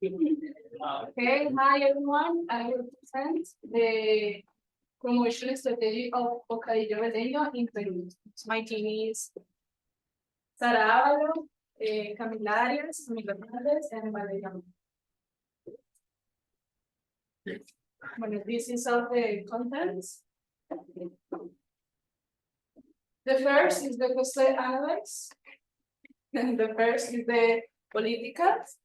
Okay, hi everyone. I will present the promotion strategy of Bocadillo veleño in Peru. My team is Sara Ávalo, Camila Arias, Camila Hernández, and Valeria. Bueno, this is all the contents. The first is the cost analysis. And the first is the politics.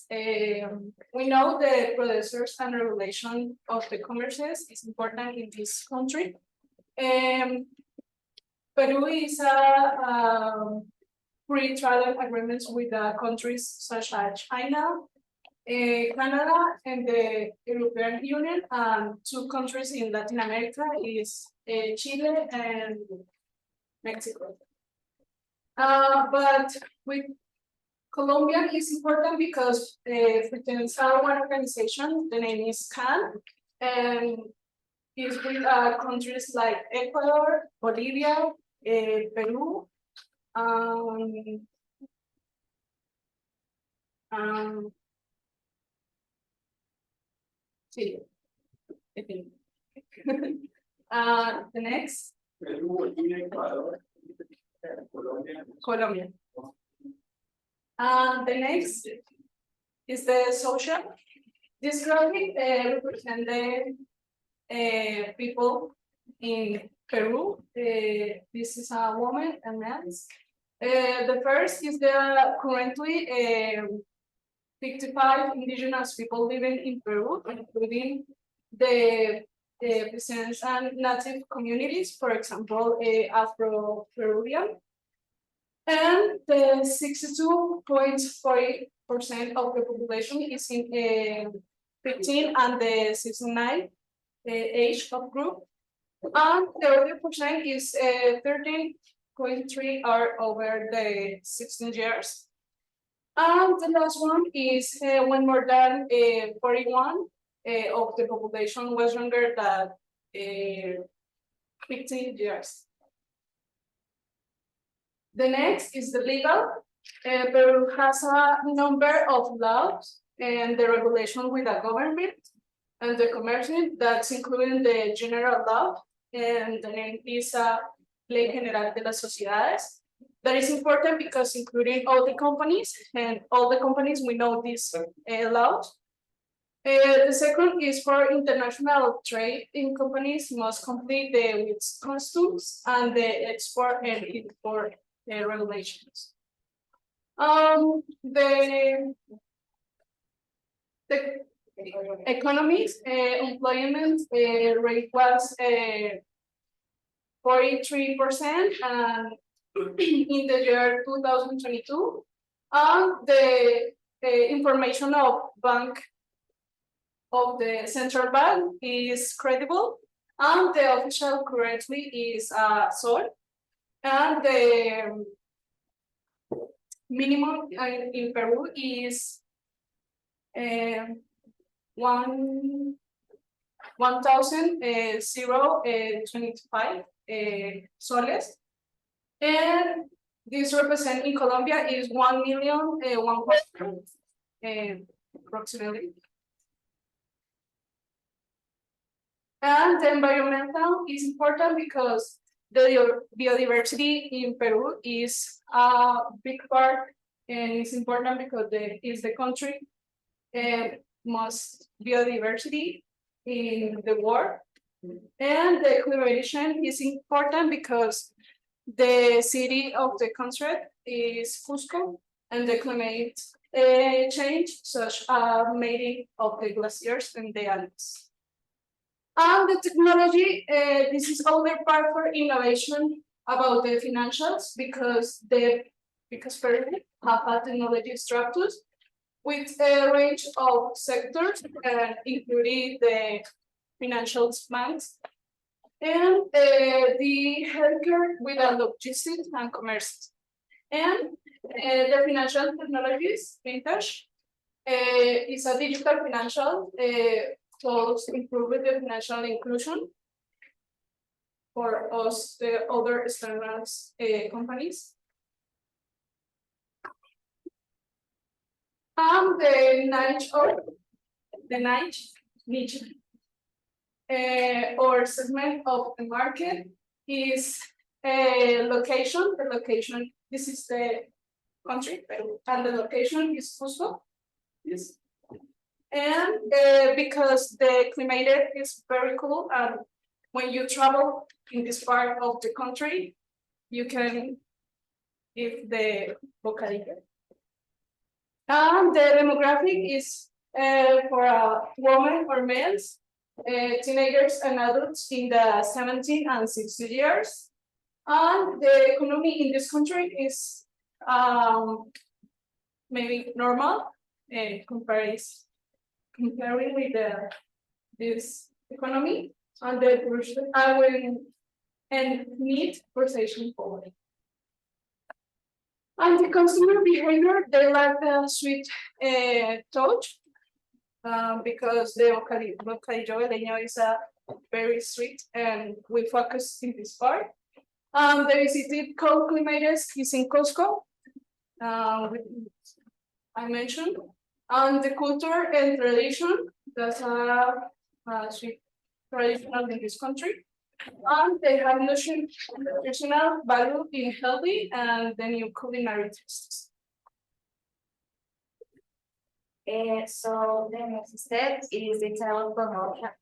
We know the producers and regulation of the commerces is important in this country. Peru is a free trade agreements with countries such as China, Canada, and the European Union, and two countries in Latin America is Chile and Mexico. But with Colombia is important because pertains to one organization, the name is CAN, and is with countries like Ecuador, Bolivia, Peru, Chile, I think. The next. Peru, Bolivia, Ecuador, Colombia. The next is the social. This graphic represents the people in Peru. This is a woman and man. The first is the currently 55 indigenous people living in Peru, including the peasants and native communities, for example, Afro-Peruvian. And the 62.40% of the population is in 15 and the 69 age of group. And the other percent is 13.3 are over the 16 years. And the last one is when more than 41 of the population was younger than 15 years. The next is the legal. Peru has a number of laws and the regulation with the government and the commercial that's including the general law, and the name is Ley General de las Sociedades. That is important because including all the companies, and all the companies we know these laws. The second is for international trade in companies must complete with customs and the export and import regulations. The economies employment rate was 43% and in the year 2022, and the information of the central bank is credible, and the official currently is sol, and the minimum in Peru is 1,025 soles, and this represent in Colombia is 1,000,000 approximately. And the environmental is important because the biodiversity in Peru is a big part, and it's important because it's the country most biodiversity in the world. And the climation is important because the city of the country is Cusco, and the climate change such a melting of the glaciers and the Alps. And the technology, this is other part for innovation about the financials because Peru have a technology structures with a range of sectors, including the financial banks and the healthcare with the logistics and commerce. And the financial technologies, vintage, is a digital financial to improve the financial inclusion for us, the other standards companies. The niche or segment of the market is a location. The location, this is the country, Peru, and the location is Cusco. Yes. And because the climate is very cool, and when you travel in this part of the country, you can eat the bocadillo. And the demographic is for women or males, teenagers and adults in the 17 and 60 years. And the economy in this country is maybe normal, comparing with this economy, and the person I will and need conversation forward. And the consumer behavior, they like the sweet touch, because the bocadillo veleño is a very sweet, and we focus in this part. The visited cold climates is in Cusco, I mentioned, and the culture and tradition, that's a sweet traditional in this country. And they have nutritional value in healthy and the new culinary tastes. So the next step is the talent promotion.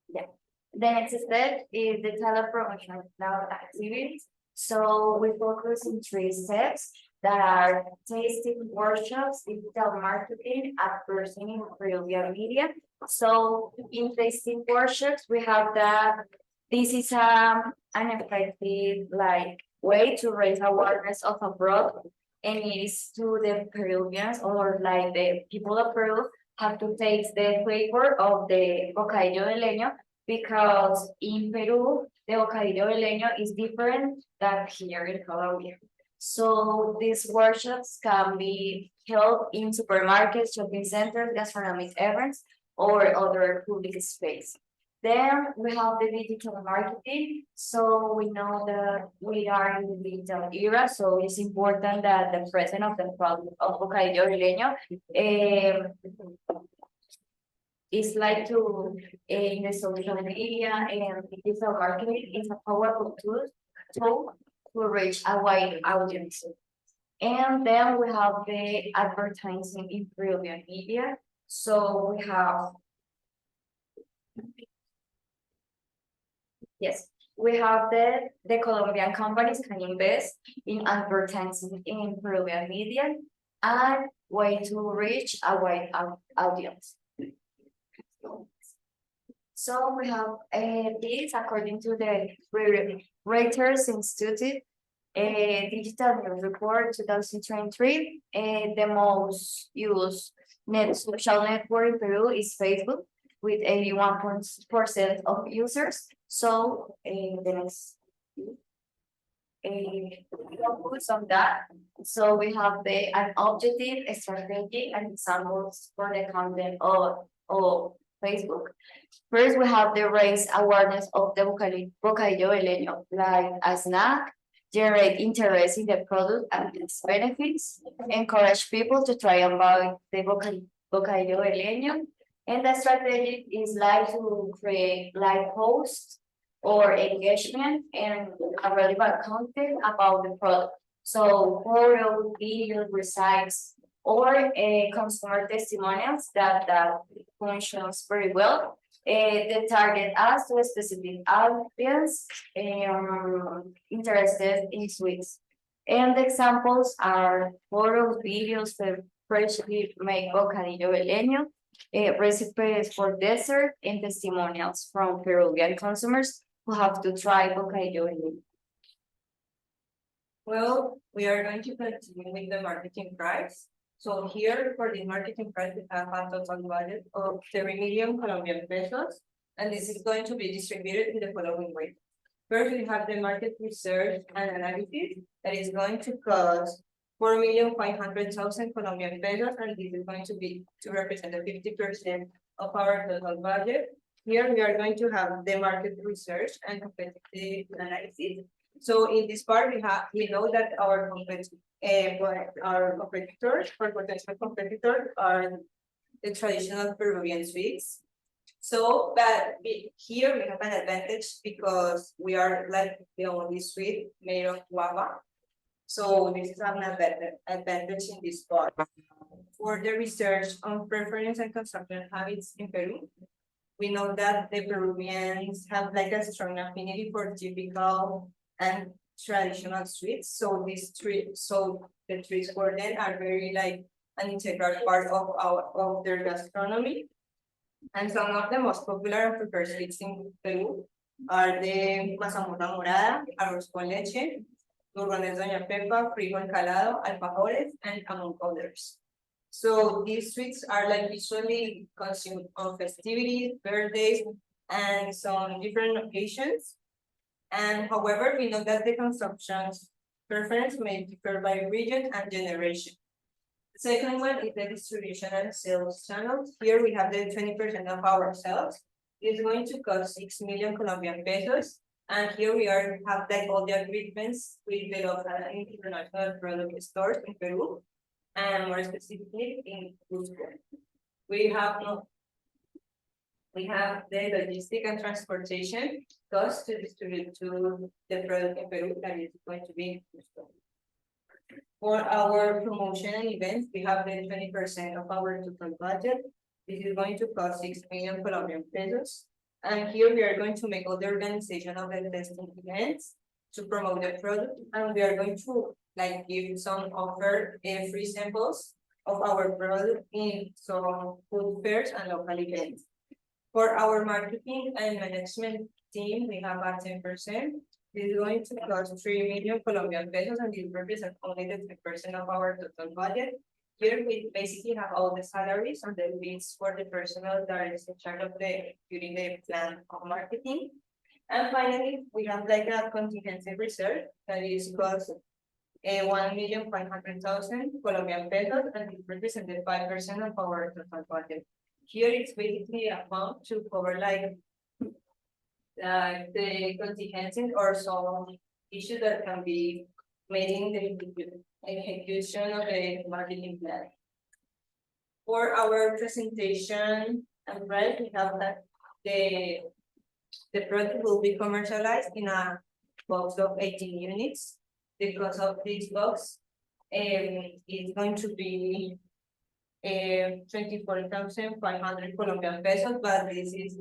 Yeah. The next step is the talent promotion now activities. So we focus in 3 steps that are tasting workshops, digital marketing, advertising, and Peruvian media. So in tasting workshops, we have that this is an effective way to raise awareness of a product, and it is to the Peruvians or like the people of Peru have to taste the flavor of the bocadillo de leño, because in Peru the bocadillo de leño is different than here in Colombia. So these workshops can be held in supermarkets, shopping centers, gastronomic events, or other public space. Then we have the digital marketing. So we know that we are in the digital era, so it's important that the presence of the product of Bocadillo Rileño is like to in the social media, and digital marketing is a powerful tool to reach a wide audience. And then we have the advertising in Peruvian media. So we have yes, we have the Colombian companies can invest in advertising in Peruvian media and way to reach a wide audience. So we have this according to the Reuters Institute Digital News Report 2023. The most used social network in Peru is Facebook, with 81% of users. So the next focus on that. So we have an objective, a strategy, and examples for the content of Facebook. First, we have the raise awareness of the bocadillo veleño, like a snack, generate interest in the product and its benefits, encourage people to try and buy the bocadillo veleño. And the strategy is like to create live posts or engagement and a relevant content about the product. So photos, videos, receipts, or consumer testimonials that functions very well. They target us to a specific audience interested in sweets. And the examples are photos, videos, freshly made bocadillo veleño, recipes for dessert, and testimonials from Peruvian consumers who have to try bocadillo veleño. Well, we are going to continue with the marketing price. So here for the marketing price, we have a total budget of 30 million Colombian pesos, and this is going to be distributed in the following way. First, we have the market research and analysis that is going to cost 4,500,000 Colombian pesos, and this is going to be to represent the 50% of our total budget. Here we are going to have the market research and competitive analysis. So in this part, we know that our competitors, or potential competitors, are the traditional Peruvian sweets. So, here we have an advantage because we are like the only sweet made of guava. So this is an advantage in this part. For the research on preference and consumption habits in Peru, we know that the Peruvians have like a strong affinity for typical and traditional sweets. So the treats for them are very like an integral part of their gastronomy. And some of the most popular and preferred sweets in Peru are the mazamorra morada, arroz con leche, turrones Doña Pepa, frijol calado, alfajores, and among others. So these sweets are like usually consumed on festivities, birthdays, and some different occasions. And however, we know that the consumption's preference may differ by region and generation. The second one is the distribution and sales channels. Here we have the 20% of our sales. It's going to cost 6 million Colombian pesos. And here we have like all the agreements with the local and international product stores in Peru, and more specifically in Cusco. We have the logistic and transportation costs to distribute to the product in Peru that is going to be Cusco. For our promotion and events, we have the 20% of our total budget. This is going to cost 6 million Colombian pesos. And here we are going to make all the organization of the testing events to promote the product, and we are going to like give some offer free samples of our product in some food fairs and local events. For our marketing and management team, we have a 10%. This is going to cost 3 million Colombian pesos, and this represents only the 3% of our total budget. Here we basically have all the salaries and the fees for the personnel that is in charge of during the plan of marketing. And finally, we have like a contingency reserve that is cost 1,500,000 Colombian pesos, and it represented 5% of our total budget. Here it's basically a fund to cover like the contingencies or some issues that can be made in the execution of the marketing plan. For our presentation and price, we have that the product will be commercialized in a box of 18 units. The cost of this box is going to be 24,500 Colombian pesos, but this is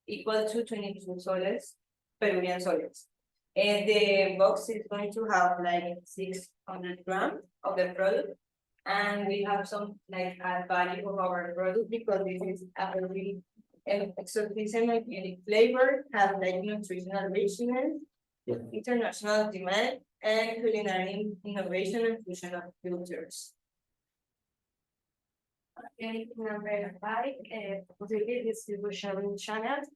equal to 22 soles, Peruvian soles. And the box is going to have like 600 grams of the product. And we have some like add value of our product because this is a very exotic and unique flavor, has like nutritional richness, international demand, and culinary innovation and fusion of cultures. Okay, number 5, possibility distribution channels.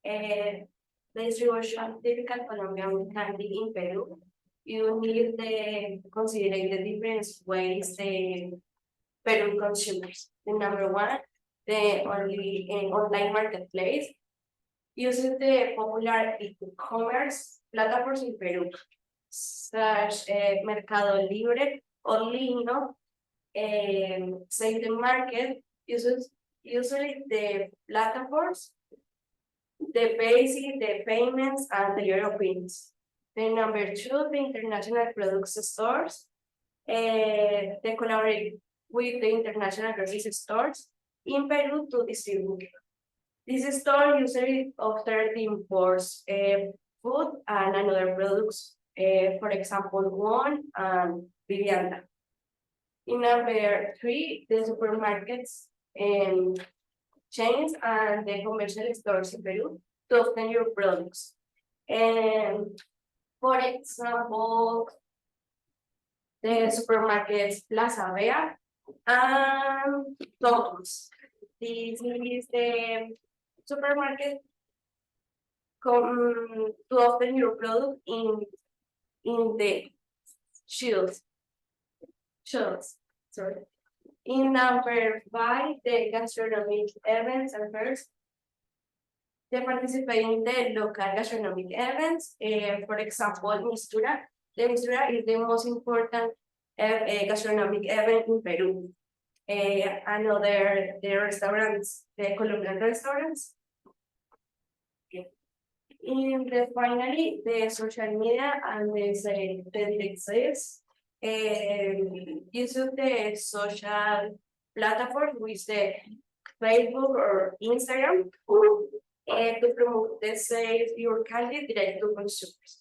The distribution typical Colombian can be in Peru. You need to consider the different ways the Peru consumers. The number 1, the only online marketplace uses the popular e-commerce platforms in Peru, such Mercado Libre or Lino. Say the market uses usually the platforms, the basic, the payments, and the Europeans. The number 2, the international products stores. They collaborate with the international grocery stores in Peru to distribute. This store usually offers the imports, food and another products, for example, wine and vivienda. In number 3, the supermarkets and chains and the commercial stores in Peru to obtain your products. And for example, the supermarkets Plaza Vea and Todos. This is the supermarket to obtain your product in the shelves. Sorry. In number 5, the gastronomic events and fairs. They participate in the local gastronomic events. For example, Mistura. The Mistura is the most important gastronomic event in Peru. Another the restaurants, the Colombian restaurants. And finally, the social media and the direct sales. Use of the social platform with the Facebook or Instagram to promote the sales your candy direct to consumers.